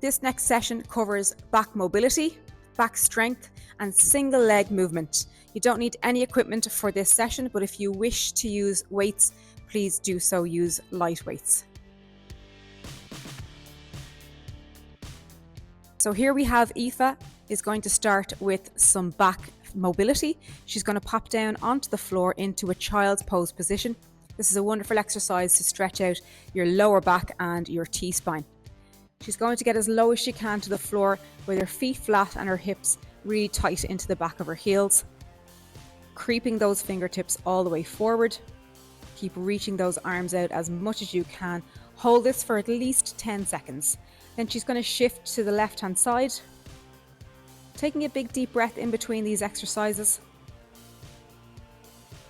This next session covers back mobility, back strength, and single leg movement. You don't need any equipment for this session, but if you wish to use weights, please do so, use light weights. So here we have Aoife is going to start with some back mobility. She's going to pop down onto the floor into a child's pose position. This is a wonderful exercise to stretch out your lower back and your T-spine. She's going to get as low as she can to the floor with her feet flat and her hips really tight into the back of her heels. Creeping those fingertips all the way forward. Keep reaching those arms out as much as you can. Hold this for at least 10 seconds. Then she's going to shift to the left hand side. Taking a big deep breath in between these exercises.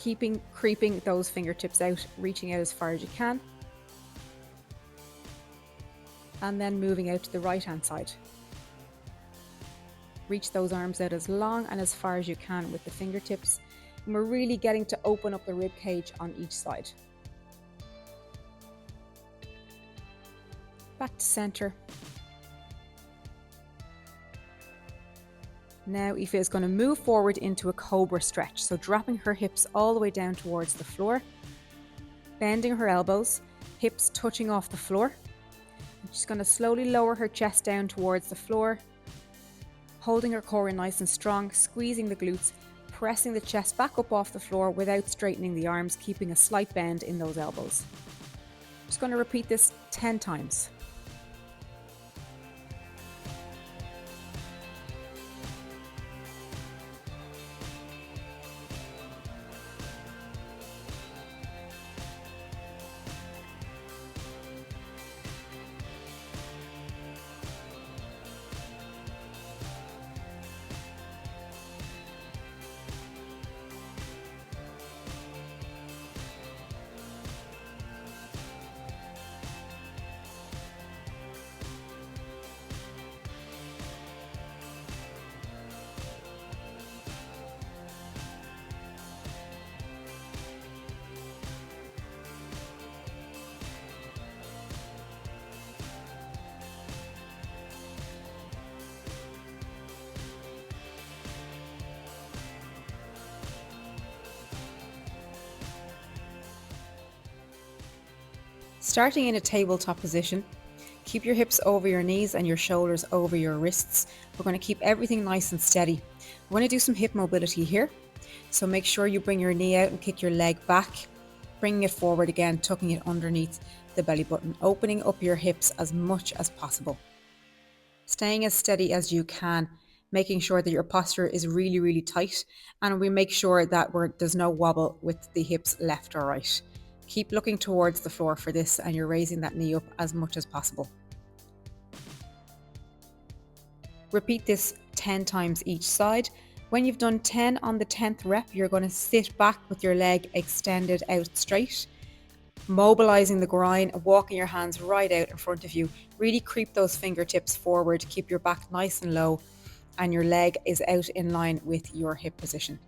Creeping those fingertips out, reaching out as far as you can. And then moving out to the right hand side. Reach those arms out as long and as far as you can with the fingertips. And we're really getting to open up the rib cage on each side. Back to center. Now Aoife is going to move forward into a cobra stretch. So dropping her hips all the way down towards the floor. Bending her elbows, hips touching off the floor. She's going to slowly lower her chest down towards the floor. Holding her core in nice and strong, squeezing the glutes, pressing the chest back up off the floor without straightening the arms, keeping a slight bend in those elbows. Just going to repeat this 10 times. Starting in a tabletop position, keep your hips over your knees and your shoulders over your wrists. We're going to keep everything nice and steady. We're going to do some hip mobility here. So make sure you bring your knee out and kick your leg back, bringing it forward again, tucking it underneath the belly button, opening up your hips as much as possible. Staying as steady as you can, making sure that your posture is really, really tight, and we make sure that there's no wobble with the hips left or right. Keep looking towards the floor for this and you're raising that knee up as much as possible. Repeat this 10 times each side. When you've done 10 on the 10th rep, you're going to sit back with your leg extended out straight, mobilizing the groin, walking your hands right out in front of you. Really creep those fingertips forward, keep your back nice and low, and your leg is out in line with your hip position.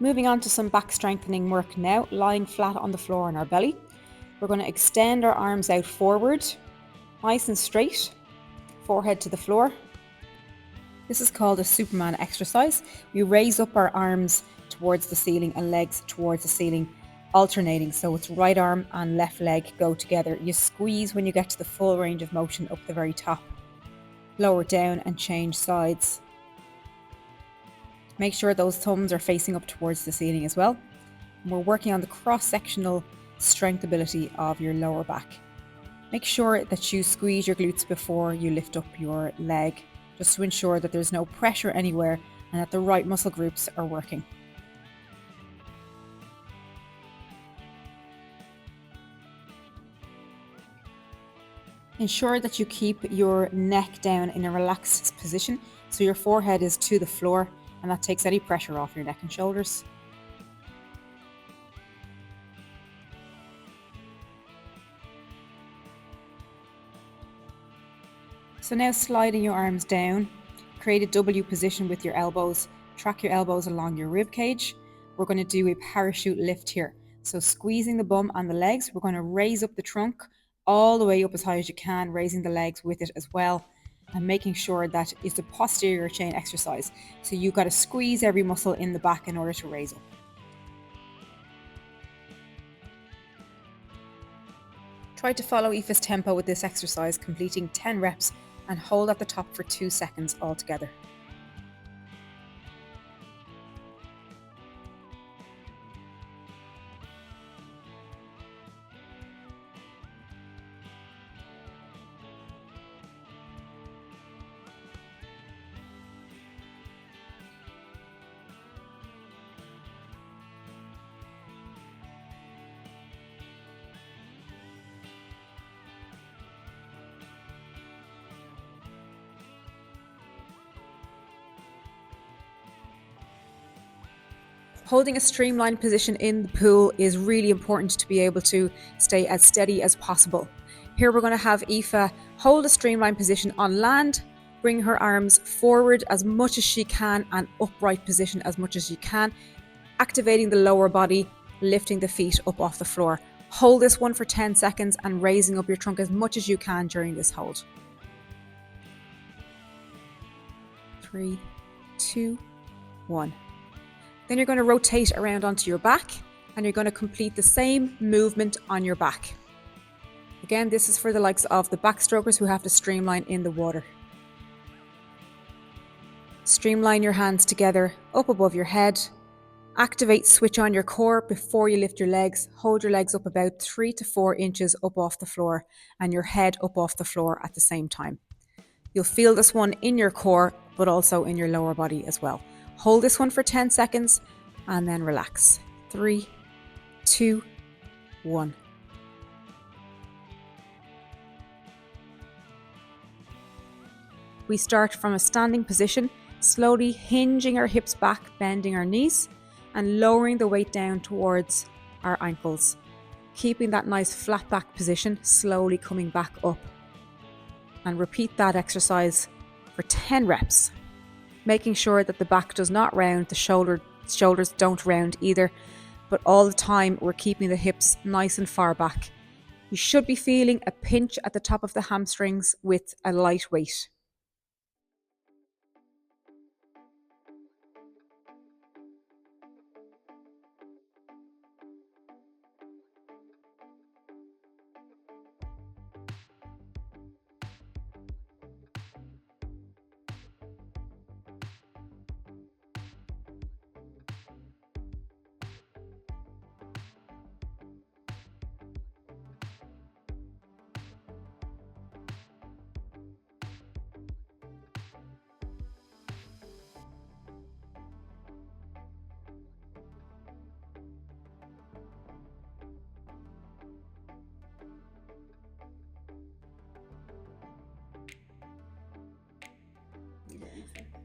Moving on to some back strengthening work now, lying flat on the floor on our belly. We're going to extend our arms out forward, nice and straight, forehead to the floor. This is called a Superman exercise. We raise up our arms towards the ceiling and legs towards the ceiling, alternating. So it's right arm and left leg go together. You squeeze when you get to the full range of motion up the very top. Lower it down and change sides. Make sure those thumbs are facing up towards the ceiling as well. And we're working on the cross-sectional strength ability of your lower back. Make sure that you squeeze your glutes before you lift up your leg, just to ensure that there's no pressure anywhere and that the right muscle groups are working. Ensure that you keep your neck down in a relaxed position so your forehead is to the floor, and that takes any pressure off your neck and shoulders. So now sliding your arms down, create a W position with your elbows, track your elbows along your rib cage. We're going to do a parachute lift here. So squeezing the bum and the legs, we're going to raise up the trunk all the way up as high as you can, raising the legs with it as well, and making sure that it's a posterior chain exercise. So you've got to squeeze every muscle in the back in order to raise up. Try to follow Aoife's tempo with this exercise, completing 10 reps and hold at the top for 2 seconds altogether. Holding a streamlined position in the pool is really important to be able to stay as steady as possible. Here we're going to have Aoife hold a streamlined position on land, bring her arms forward as much as she can and upright position as much as she can, activating the lower body, lifting the feet up off the floor. Hold this one for 10 seconds and raising up your trunk as much as you can during this hold. 3, 2, 1. Then you're going to rotate around onto your back and you're going to complete the same movement on your back. Again, this is for the likes of the backstrokers who have to streamline in the water. Streamline your hands together up above your head. Activate, switch on your core before you lift your legs. Hold your legs up about 3 to 4 inches up off the floor and your head up off the floor at the same time. You'll feel this one in your core, but also in your lower body as well. Hold this one for 10 seconds and then relax. 3, 2, 1. We start from a standing position, slowly hinging our hips back, bending our knees, and lowering the weight down towards our ankles. Keeping that nice flat back position, slowly coming back up. And repeat that exercise for 10 reps. Making sure that the back does not round, the shoulders don't round either, but all the time we're keeping the hips nice and far back. You should be feeling a pinch at the top of the hamstrings with a light weight.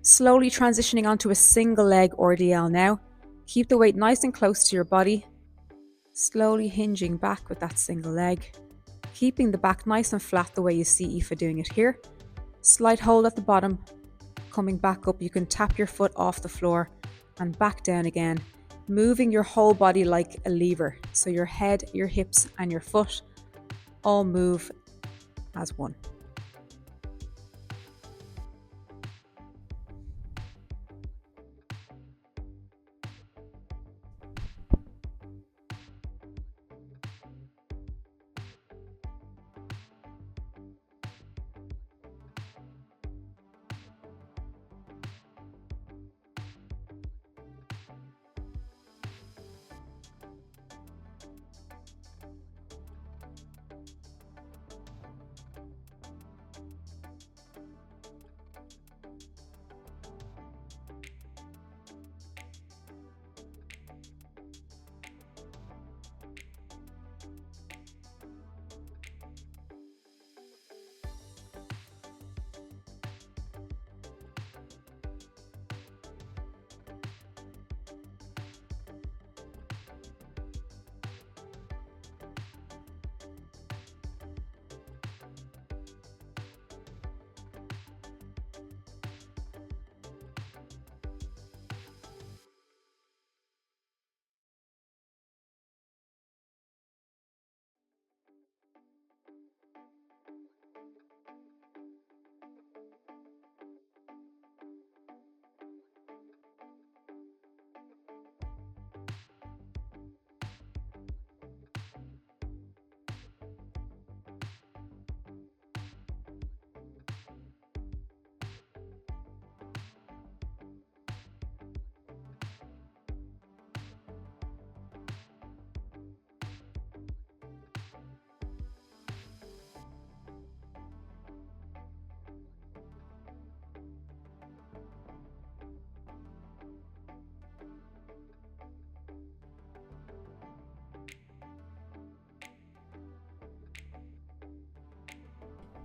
Slowly transitioning onto a single leg RDL now. Keep the weight nice and close to your body. Slowly hinging back with that single leg. Keeping the back nice and flat the way you see Aoife doing it here. Slight hold at the bottom. Coming back up, you can tap your foot off the floor and back down again. Moving your whole body like a lever. So your head, your hips and your foot all move as one.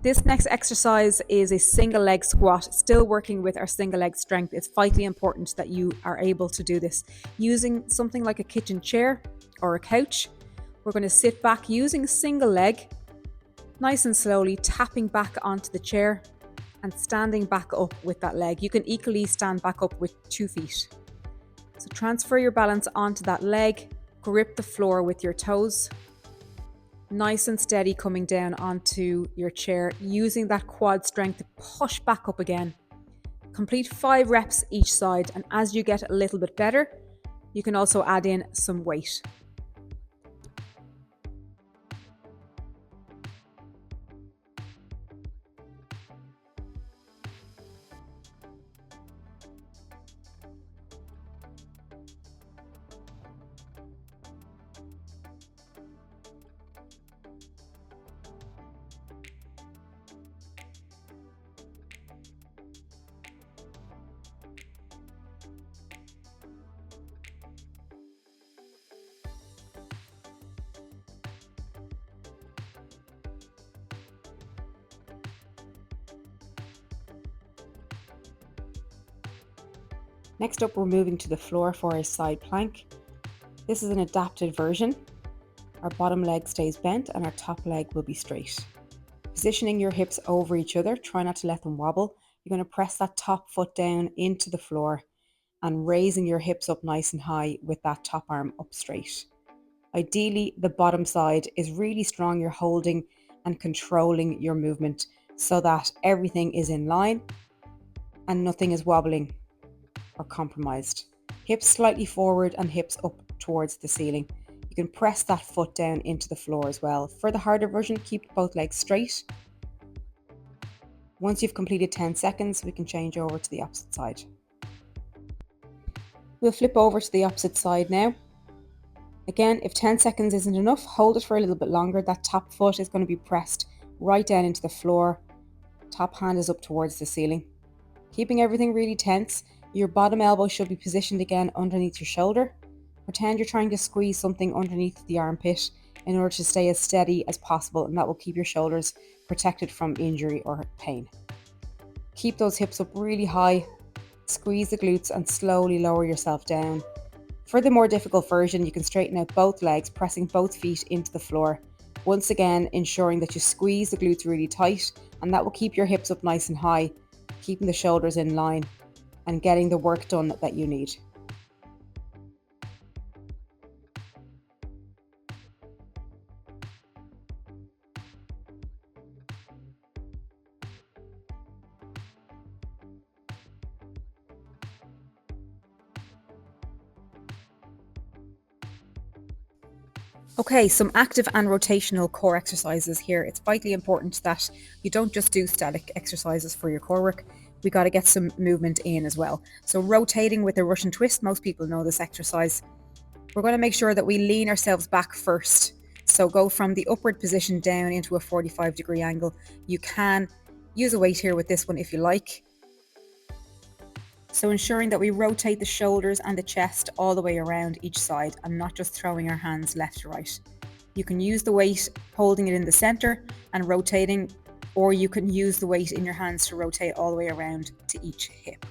This next exercise is a single leg squat, still working with our single leg strength. It's vitally important that you are able to do this. Using something like a kitchen chair or a couch, we're going to sit back using a single leg, nice and slowly tapping back onto the chair and standing back up with that leg. You can equally stand back up with 2 feet. So transfer your balance onto that leg, grip the floor with your toes, nice and steady coming down onto your chair, using that quad strength to push back up again. Complete 5 reps each side, and as you get a little bit better, you can also add in some weight. Next up, we're moving to the floor for a side plank. This is an adapted version. Our bottom leg stays bent and our top leg will be straight. Positioning your hips over each other, try not to let them wobble. You're going to press that top foot down into the floor and raising your hips up nice and high with that top arm up straight. Ideally, the bottom side is really strong. You're holding and controlling your movement so that everything is in line and nothing is wobbling or compromised. Hips slightly forward and hips up towards the ceiling. You can press that foot down into the floor as well. For the harder version, keep both legs straight. Once you've completed 10 seconds, we can change over to the opposite side. We'll flip over to the opposite side now. Again, if 10 seconds isn't enough, hold it for a little bit longer. That top foot is going to be pressed right down into the floor. Top hand is up towards the ceiling. Keeping everything really tense. Your bottom elbow should be positioned again underneath your shoulder. Pretend you're trying to squeeze something underneath the armpit in order to stay as steady as possible, and that will keep your shoulders protected from injury or pain. Keep those hips up really high, squeeze the glutes and slowly lower yourself down. For the more difficult version, you can straighten out both legs, pressing both feet into the floor. Once again, ensuring that you squeeze the glutes really tight, and that will keep your hips up nice and high, keeping the shoulders in line and getting the work done that you need. Okay, some active and rotational core exercises here. It's vitally important that you don't just do static exercises for your core work. We got to get some movement in as well. So rotating with a Russian twist, most people know this exercise. We're going to make sure that we lean ourselves back first. So go from the upward position down into a 45-degree angle. You can use a weight here with this one if you like. So ensuring that we rotate the shoulders and the chest all the way around each side and not just throwing our hands left to right. You can use the weight holding it in the center and rotating, or you can use the weight in your hands to rotate all the way around to each hip.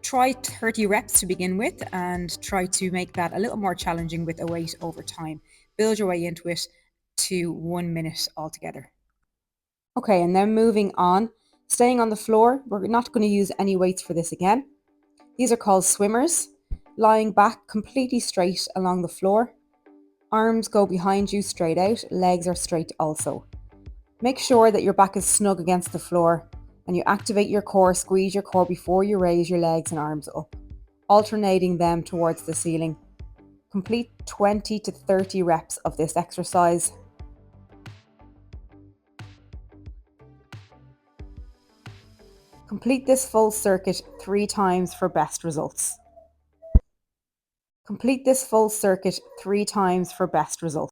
Try 30 reps to begin with and try to make that a little more challenging with a weight over time. Build your way into it to 1 minute altogether. Okay, and then moving on, staying on the floor, we're not going to use any weights for this again. These are called swimmers, lying back completely straight along the floor. Arms go behind you straight out, legs are straight also. Make sure that your back is snug against the floor and you activate your core, squeeze your core before you raise your legs and arms up, alternating them towards the ceiling. Complete 20 to 30 reps of this exercise. Complete this full circuit 3 times for best results. Complete this full circuit 3 times for best results.